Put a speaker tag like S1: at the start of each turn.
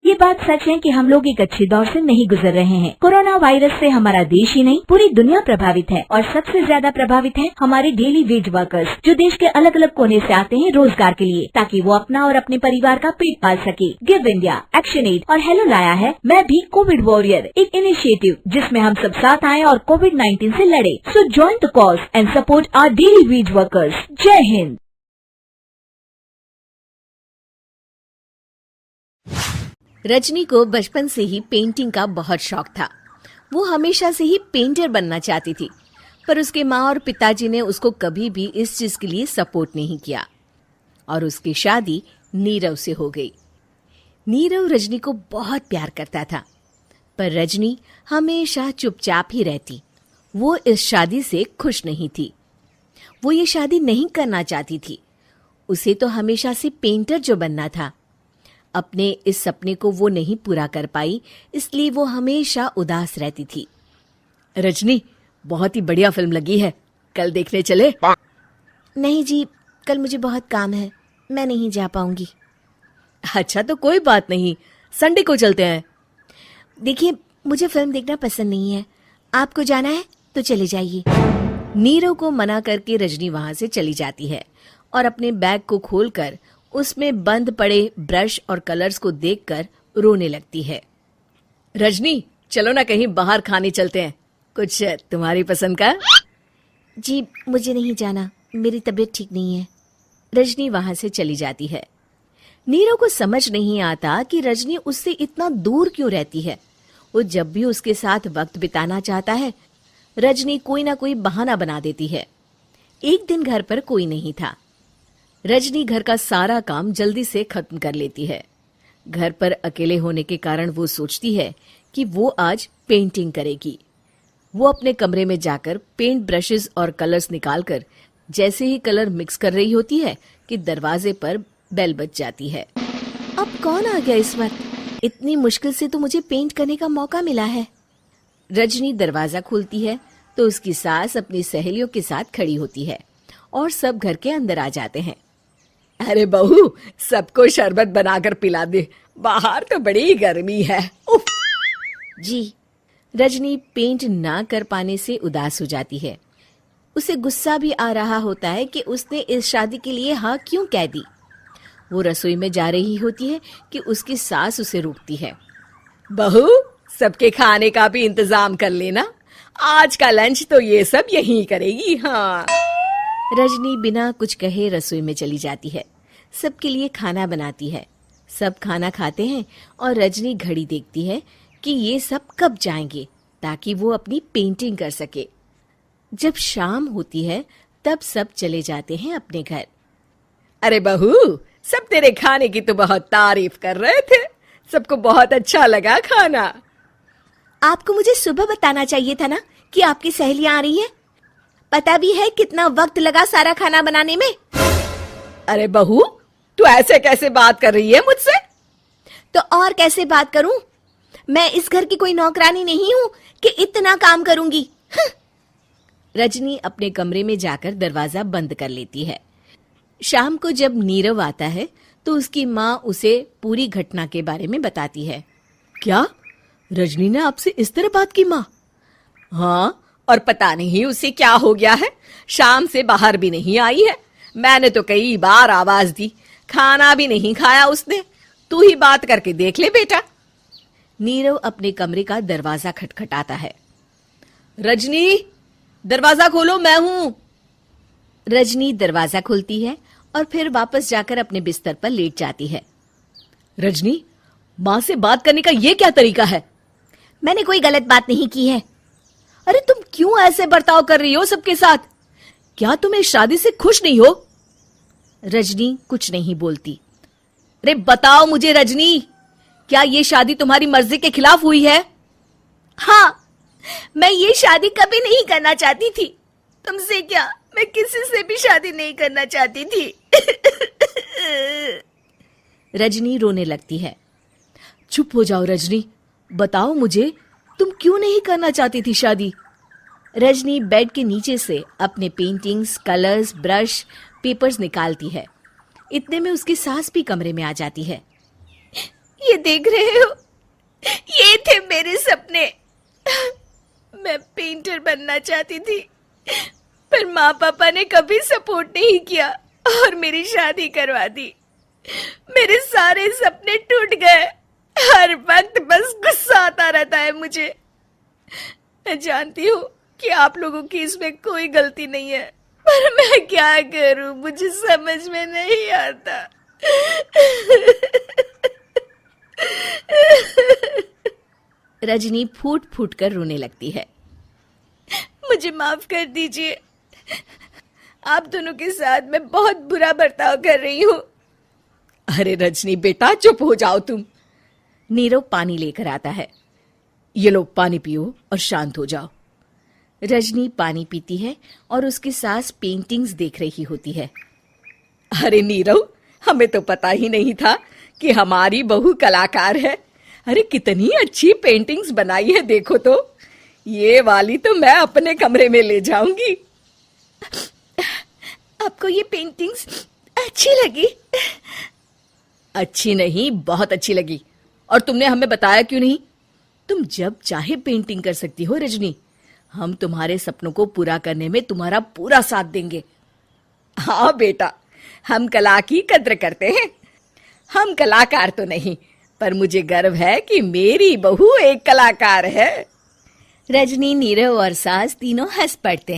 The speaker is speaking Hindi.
S1: ये बात सच है कि हम लोग एक अच्छे दौर से नहीं गुजर रहे हैं। कोरोना वायरस से हमारा देश ही नहीं पूरी दुनिया प्रभावित है और सबसे ज्यादा प्रभावित है हमारे डेली वेज वर्कर्स, जो देश के अलग अलग कोने से आते हैं रोजगार के लिए, ताकि वो अपना और अपने परिवार का पेट पाल सके। गिव इंडिया, एक्शन एड और हेलो लाया है मैं भी कोविड वॉरियर, एक इनिशिएटिव जिसमें हम सब साथ आए और कोविड-19 से लड़े। So join the cause and support our daily wage workers. Jai Hind.
S2: Rajni को बचपन से ही पेंटिंग का बहुत शौक था। वो हमेशा से ही पेंटर बनना चाहती थी, पर उसके माँ और पिताजी ने उसको कभी भी इस चीज के लिए सपोर्ट नहीं किया और उसकी शादी नीरव से हो गई। नीरव रजनी को बहुत प्यार करता था, पर रजनी हमेशा चुपचाप ही रहती। वो इस शादी से खुश नहीं थी। वो ये शादी नहीं करना चाहती थी। उसे तो हमेशा से पेंटर जो बनना था। अपने इस सपने को वो नहीं पूरा कर पाई, इसलिए वो हमेशा उदास रहती थी। रजनी, बहुत ही बढ़िया फिल्म लगी है, कल देखने चले?
S3: नहीं जी, कल मुझे बहुत काम है, मैं नहीं जा पाऊंगी।
S2: अच्छा तो कोई बात नहीं, संडे को चलते हैं।
S3: देखिए, मुझे फिल्म देखना पसंद नहीं है। आपको जाना है तो चले जाइए।
S2: नीरव को मना करके रजनी वहां से चली जाती है और अपने बैग को खोलकर उसमें बंद पड़े ब्रश और कलर्स को देखकर रोने लगती है। रजनी, चलो ना कहीं बाहर खाने चलते हैं, कुछ तुम्हारी पसंद का।
S3: जी, मुझे नहीं जाना, मेरी तबीयत ठीक नहीं है।
S2: रजनी वहां से चली जाती है। नीरव को समझ नहीं आता कि रजनी उससे इतना दूर क्यों रहती है। वो जब भी उसके साथ वक्त बिताना चाहता है, रजनी कोई ना कोई बहाना बना देती है। एक दिन घर पर कोई नहीं था। रजनी घर का सारा काम जल्दी से खत्म कर लेती है। घर पर अकेले होने के कारण वो सोचती है कि वो आज पेंटिंग करेगी। वो अपने कमरे में जाकर पेंट ब्रशेस और कलर्स निकालकर जैसे ही कलर मिक्स कर रही होती है कि दरवाजे पर बेल बज जाती है।
S3: अब कौन आ गया इस वक्त? इतनी मुश्किल से तो मुझे पेंट करने का मौका मिला है।
S2: रजनी दरवाजा खोलती है तो उसकी सास अपनी सहेलियों के साथ खड़ी होती है और सब घर के अंदर आ जाते हैं। अरे बहू, सबको शरबत बनाकर पिला दे, बाहर तो बड़ी गर्मी है। उफ।
S3: जी।
S2: रजनी पेंट ना कर पाने से उदास हो जाती है। उसे गुस्सा भी आ रहा होता है कि उसने इस शादी के लिए हाँ क्यों कह दी। वो रसोई में जा रही होती है कि उसकी सास उसे रोकती है। बहू, सबके खाने का भी इंतजाम कर लेना, आज का लंच तो ये सब यहीं करेगी। हाँ। रजनी बिना कुछ कहे रसोई में चली जाती है। सबके लिए खाना बनाती है। सब खाना खाते हैं और रजनी घड़ी देखती है कि ये सब कब जाएंगे ताकि वो अपनी पेंटिंग कर सके। जब शाम होती है तब सब चले जाते हैं अपने घर। अरे बहू, सब तेरे खाने की तो बहुत तारीफ कर रहे थे, सबको बहुत अच्छा लगा खाना।
S3: आपको मुझे सुबह बताना चाहिए था ना कि आपकी सहेलियां आ रही हैं। पता भी है कितना वक्त लगा सारा खाना बनाने में।
S2: अरे बहू, तू ऐसे कैसे बात कर रही है मुझसे?
S3: तो और कैसे बात करूं? मैं इस घर की कोई नौकरानी नहीं हूं कि इतना काम करूंगी।
S2: रजनी अपने कमरे में जाकर दरवाजा बंद कर लेती है। शाम को जब नीरव आता है तो उसकी माँ उसे पूरी घटना के बारे में बताती है। क्या रजनी ने आपसे इस तरह बात की माँ? हाँ, और पता नहीं उसे क्या हो गया है, शाम से बाहर भी नहीं आई है। मैंने तो कई बार आवाज दी, खाना भी नहीं खाया उसने। तू ही बात करके देख ले बेटा। नीरव अपने कमरे का दरवाजा खटखटाता है। रजनी, दरवाजा खोलो, मैं हूं। रजनी दरवाजा खोलती है और फिर वापस जाकर अपने बिस्तर पर लेट जाती है। रजनी, माँ से बात करने का ये क्या तरीका है?
S3: मैंने कोई गलत बात नहीं की है।
S2: अरे तुम क्यों ऐसे बर्ताव कर रही हो सबके साथ? क्या तुम इस शादी से खुश नहीं हो? रजनी कुछ नहीं बोलती। अरे बताओ मुझे रजनी, क्या ये शादी तुम्हारी मर्जी के खिलाफ हुई है?
S3: हाँ, मैं ये शादी कभी नहीं करना चाहती थी। तुमसे क्या, मैं किसी से भी शादी नहीं करना चाहती थी।
S2: रजनी रोने लगती है। चुप हो जाओ रजनी, बताओ मुझे, तुम क्यों नहीं करना चाहती थी शादी? रजनी बेड के नीचे से अपने पेंटिंग्स, कलर्स, ब्रश, पेपर्स निकालती है। इतने में उसकी सास भी कमरे में आ जाती है।
S3: ये देख रहे हो, ये थे मेरे सपने। मैं पेंटर बनना चाहती थी, पर माँ पापा ने कभी सपोर्ट नहीं किया और मेरी शादी करवा दी। मेरे सारे सपने टूट गए। हर वक्त बस गुस्सा आता रहता है मुझे। मैं जानती हूँ कि आप लोगों की इसमें कोई गलती नहीं है, पर मैं क्या करूं, मुझे समझ में नहीं आता।
S2: रजनी फूट फूट कर रोने लगती है।
S3: मुझे माफ कर दीजिए, आप दोनों के साथ मैं बहुत बुरा बर्ताव कर रही हूँ।
S2: अरे रजनी बेटा, चुप हो जाओ तुम। नीरव पानी लेकर आता है। ये लो पानी पियो और शांत हो जाओ। रजनी पानी पीती है और उसकी सास पेंटिंग्स देख रही होती है। अरे नीरव, हमें तो पता ही नहीं था कि हमारी बहू कलाकार है। अरे कितनी अच्छी पेंटिंग्स बनाई है, देखो तो। ये वाली तो मैं अपने कमरे में ले जाऊंगी।
S3: आपको ये पेंटिंग्स अच्छी लगी?
S2: अच्छी नहीं, बहुत अच्छी लगी। और तुमने हमें बताया क्यों नहीं? तुम जब चाहे पेंटिंग कर सकती हो रजनी। हम तुम्हारे सपनों को पूरा करने में तुम्हारा पूरा साथ देंगे। हाँ बेटा, हम कला की कद्र करते हैं। हम कलाकार तो नहीं, पर मुझे गर्व है कि मेरी बहू एक कलाकार है। रजनी, नीरव और सास तीनों हंस पड़ते हैं।